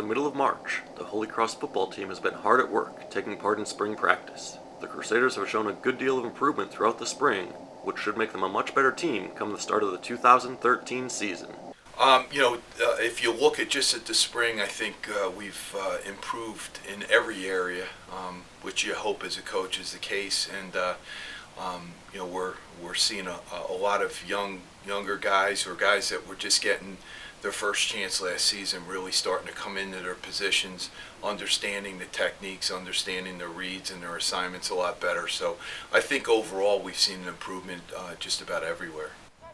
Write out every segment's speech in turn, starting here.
middle of March, the Holy Cross football team has been hard at work, taking part in spring practice. The Crusaders have shown a good deal of improvement throughout the spring, which should make them a much better team come the start of the 2013 season. If you look at just at the spring, I think we've improved in every area, which you hope as a coach is the case. And we're seeing a lot of younger guys, or guys that were just getting their first chance last season, really starting to come into their positions, understanding the techniques, understanding their reads and their assignments a lot better. So I think overall we've seen an improvement just about everywhere.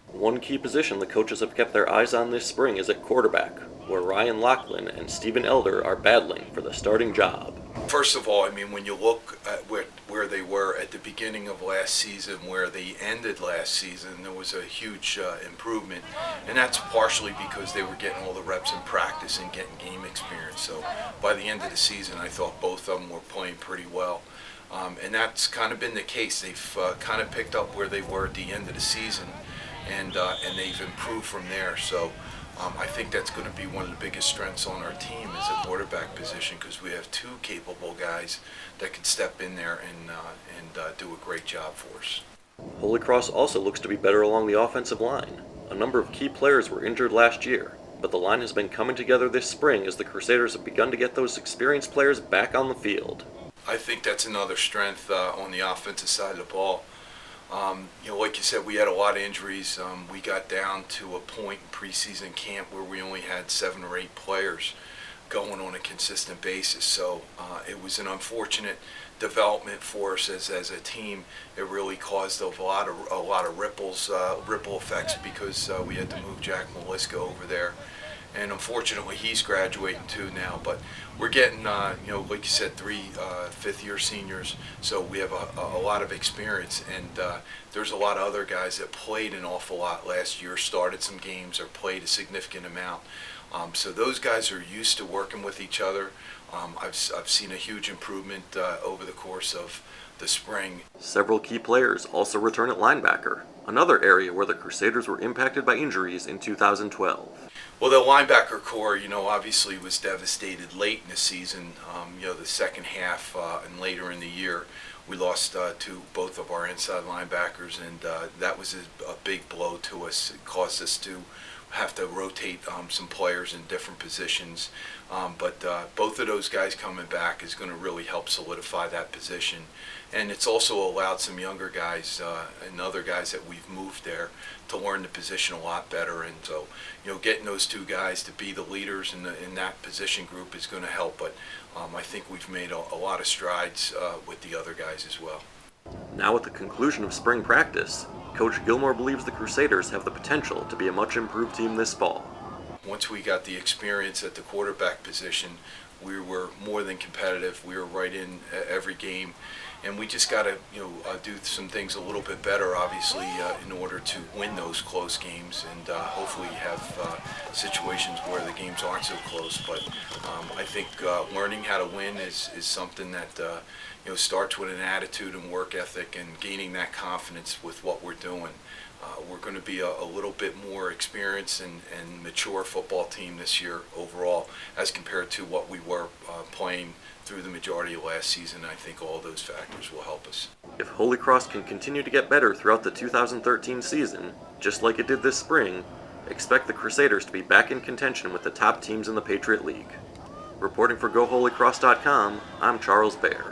One key position the coaches have kept their eyes on this spring is at quarterback, where Ryan Lachlan and Stephen Elder are battling for the starting job. First of all, when you look at where they were at the beginning of last season, where they ended last season, there was a huge improvement, and that's partially because they were getting all the reps in practice and getting game experience. So by the end of the season, I thought both of them were playing pretty well. And that's kind of been the case. They've kind of picked up where they were at the end of the season, and they've improved from there. So I think that's going to be one of the biggest strengths on our team is the quarterback position, because we have two capable guys that can step in there and do a great job for us. Holy Cross also looks to be better along the offensive line. A number of key players were injured last year, but the line has been coming together this spring as the Crusaders have begun to get those experienced players back on the field. I think that's another strength on the offensive side of the ball. Like you said, we had a lot of injuries. We got down to a point in preseason camp where we only had 7 or 8 players going on a consistent basis. So it was an unfortunate development for us as a team. It really caused a lot of ripple effects, because we had to move Jack Meliska over there. And unfortunately, he's graduating too now. But we're getting, like you said, 3 fifth-year seniors. So we have a lot of experience. And there's a lot of other guys that played an awful lot last year, started some games, or played a significant amount. So those guys are used to working with each other. I've seen a huge improvement over the course of the spring. Several key players also return at linebacker, another area where the Crusaders were impacted by injuries in 2012. Well, the linebacker core, obviously was devastated late in the season. The second half and later in the year, we lost to both of our inside linebackers, and that was a big blow to us. It caused us to have to rotate some players in different positions. But both of those guys coming back is going to really help solidify that position. And it's also allowed some younger guys and other guys that we've moved there to learn the position a lot better. And so, getting those 2 guys to be the leaders in that position group is going to help. But I think we've made a lot of strides with the other guys as well. Now at the conclusion of spring practice, Coach Gilmore believes the Crusaders have the potential to be a much improved team this fall. Once we got the experience at the quarterback position, we were more than competitive. We were right in every game, and we just got to do some things a little bit better, obviously, in order to win those close games, and hopefully have situations where the games aren't so close. But I think learning how to win is something that starts with an attitude and work ethic, and gaining that confidence with what we're doing. We're going to be a little bit more experienced and mature football team this year overall, as compared to what we were playing through the majority of last season. I think all those factors will help us. If Holy Cross can continue to get better throughout the 2013 season, just like it did this spring, expect the Crusaders to be back in contention with the top teams in the Patriot League. Reporting for GoHolyCross.com, I'm Charles Baer.